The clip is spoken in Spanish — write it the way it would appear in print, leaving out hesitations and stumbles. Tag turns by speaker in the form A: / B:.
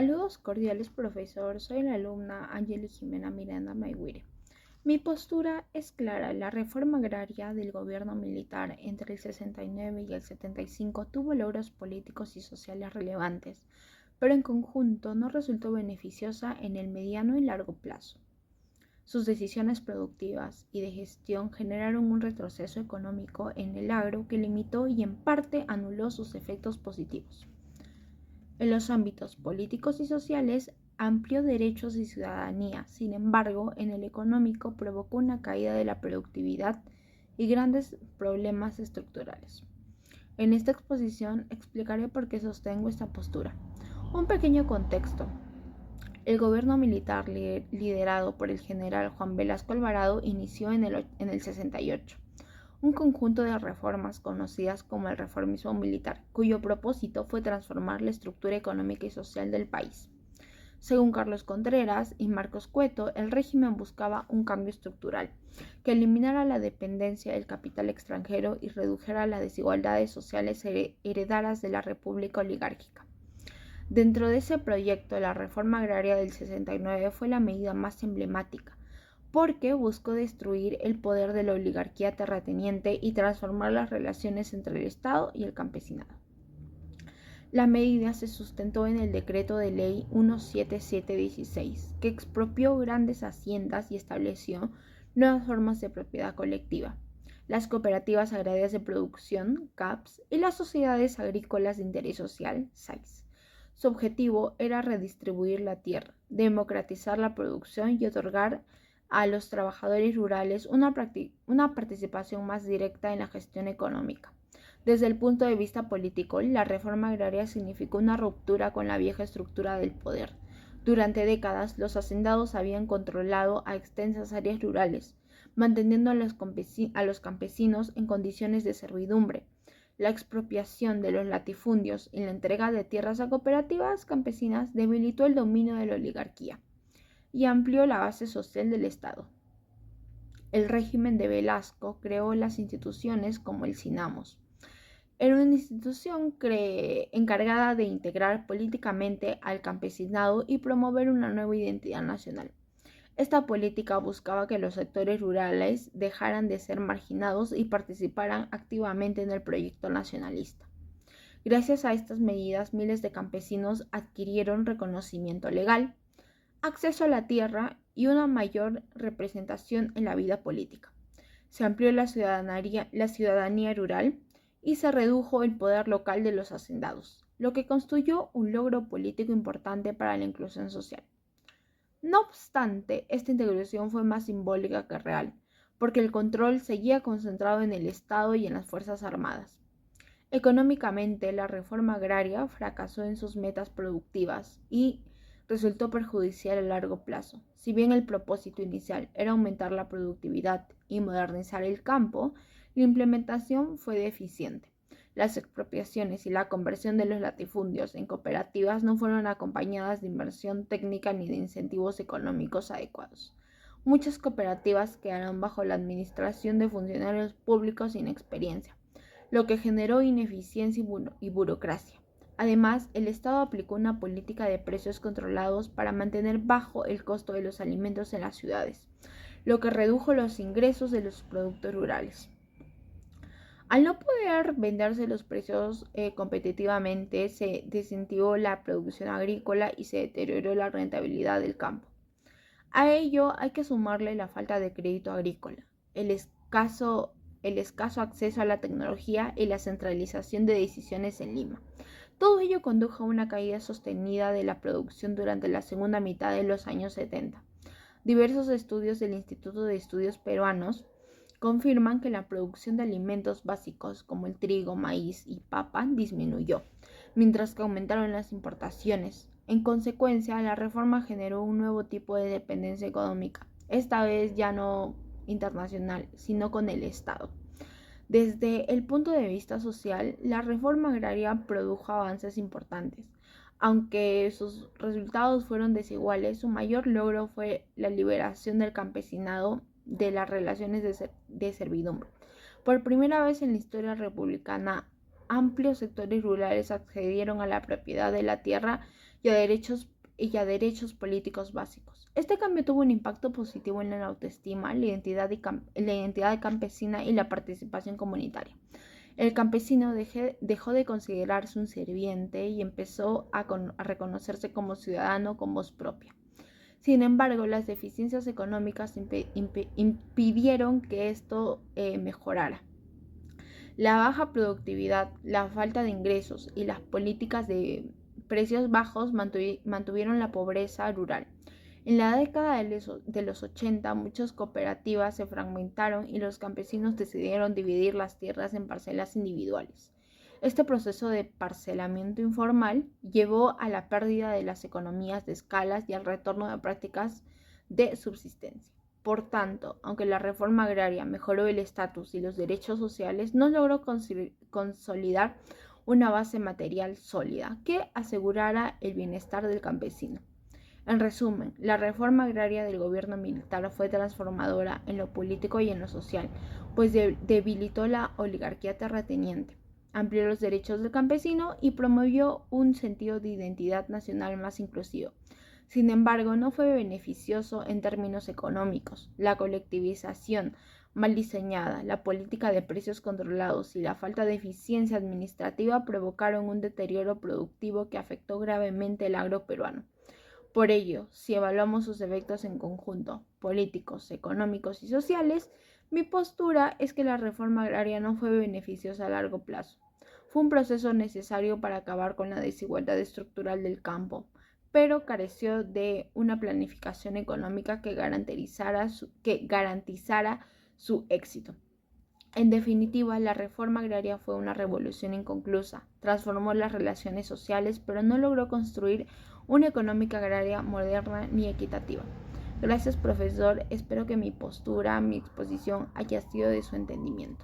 A: Saludos cordiales, profesor. Soy la alumna Angeli Jimena Miranda Mayhuire. Mi postura es clara. La reforma agraria del gobierno militar entre el 69 y el 75 tuvo logros políticos y sociales relevantes, pero en conjunto no resultó beneficiosa en el mediano y largo plazo. Sus decisiones productivas y de gestión generaron un retroceso económico en el agro que limitó y en parte anuló sus efectos positivos. En los ámbitos políticos y sociales, amplió derechos y ciudadanía. Sin embargo, en el económico provocó una caída de la productividad y grandes problemas estructurales. En esta exposición explicaré por qué sostengo esta postura. Un pequeño contexto. El gobierno militar liderado por el general Juan Velasco Alvarado inició en el 68 un conjunto de reformas conocidas como el reformismo militar, cuyo propósito fue transformar la estructura económica y social del país. Según Carlos Contreras y Marcos Cueto, el régimen buscaba un cambio estructural, que eliminara la dependencia del capital extranjero y redujera las desigualdades sociales heredadas de la República Oligárquica. Dentro de ese proyecto, la reforma agraria del 69 fue la medida más emblemática, porque buscó destruir el poder de la oligarquía terrateniente y transformar las relaciones entre el Estado y el campesinado. La medida se sustentó en el decreto de ley 17716, que expropió grandes haciendas y estableció nuevas formas de propiedad colectiva, las cooperativas agrarias de producción, CAPS, y las sociedades agrícolas de interés social, SAIS. Su objetivo era redistribuir la tierra, democratizar la producción y otorgar a los trabajadores rurales una participación más directa en la gestión económica. Desde el punto de vista político, la reforma agraria significó una ruptura con la vieja estructura del poder. Durante décadas, los hacendados habían controlado a extensas áreas rurales, manteniendo a los campesinos en condiciones de servidumbre. La expropiación de los latifundios y la entrega de tierras a cooperativas campesinas debilitó el dominio de la oligarquía y amplió la base social del Estado. El régimen de Velasco creó las instituciones como el CINAMOS. Era una institución encargada de integrar políticamente al campesinado y promover una nueva identidad nacional. Esta política buscaba que los sectores rurales dejaran de ser marginados y participaran activamente en el proyecto nacionalista. Gracias a estas medidas, miles de campesinos adquirieron reconocimiento legal, acceso a la tierra y una mayor representación en la vida política. Se amplió la ciudadanía rural y se redujo el poder local de los hacendados, lo que constituyó un logro político importante para la inclusión social. No obstante, esta integración fue más simbólica que real, porque el control seguía concentrado en el Estado y en las Fuerzas Armadas. Económicamente, la reforma agraria fracasó en sus metas productivas y resultó perjudicial a largo plazo. Si bien el propósito inicial era aumentar la productividad y modernizar el campo, la implementación fue deficiente. Las expropiaciones y la conversión de los latifundios en cooperativas no fueron acompañadas de inversión técnica ni de incentivos económicos adecuados. Muchas cooperativas quedaron bajo la administración de funcionarios públicos sin experiencia, lo que generó ineficiencia y burocracia. Además, el Estado aplicó una política de precios controlados para mantener bajo el costo de los alimentos en las ciudades, lo que redujo los ingresos de los productos rurales. Al no poder venderse los precios competitivamente, se desincentivó la producción agrícola y se deterioró la rentabilidad del campo. A ello hay que sumarle la falta de crédito agrícola, el escaso acceso a la tecnología y la centralización de decisiones en Lima. Todo ello condujo a una caída sostenida de la producción durante la segunda mitad de los años 70. Diversos estudios del Instituto de Estudios Peruanos confirman que la producción de alimentos básicos como el trigo, maíz y papa disminuyó, mientras que aumentaron las importaciones. En consecuencia, la reforma generó un nuevo tipo de dependencia económica, esta vez ya no internacional, sino con el Estado. Desde el punto de vista social, la reforma agraria produjo avances importantes. Aunque sus resultados fueron desiguales, su mayor logro fue la liberación del campesinado de las relaciones de servidumbre. Por primera vez en la historia republicana, amplios sectores rurales accedieron a la propiedad de la tierra y a derechos políticos básicos. Este cambio tuvo un impacto positivo en la autoestima, la identidad campesina y la participación comunitaria. El campesino dejó de considerarse un sirviente y empezó a reconocerse como ciudadano con voz propia. Sin embargo, las deficiencias económicas impidieron que esto mejorara. La baja productividad, la falta de ingresos y las políticas de precios bajos mantuvieron la pobreza rural. En la década de los 80, muchas cooperativas se fragmentaron y los campesinos decidieron dividir las tierras en parcelas individuales. Este proceso de parcelamiento informal llevó a la pérdida de las economías de escalas y al retorno de prácticas de subsistencia. Por tanto, aunque la reforma agraria mejoró el estatus y los derechos sociales, no logró consolidar una base material sólida que asegurara el bienestar del campesino. En resumen, la reforma agraria del gobierno militar fue transformadora en lo político y en lo social, pues debilitó la oligarquía terrateniente, amplió los derechos del campesino y promovió un sentido de identidad nacional más inclusivo. Sin embargo, no fue beneficioso en términos económicos. La colectivización mal diseñada, la política de precios controlados y la falta de eficiencia administrativa provocaron un deterioro productivo que afectó gravemente el agro peruano. Por ello, si evaluamos sus efectos en conjunto, políticos, económicos y sociales, mi postura es que la reforma agraria no fue beneficiosa a largo plazo. Fue un proceso necesario para acabar con la desigualdad estructural del campo, pero careció de una planificación económica que garantizara su éxito. En definitiva, la reforma agraria fue una revolución inconclusa, transformó las relaciones sociales, pero no logró construir una económica agraria moderna ni equitativa. Gracias, profesor. Espero que mi postura, mi exposición haya sido de su entendimiento.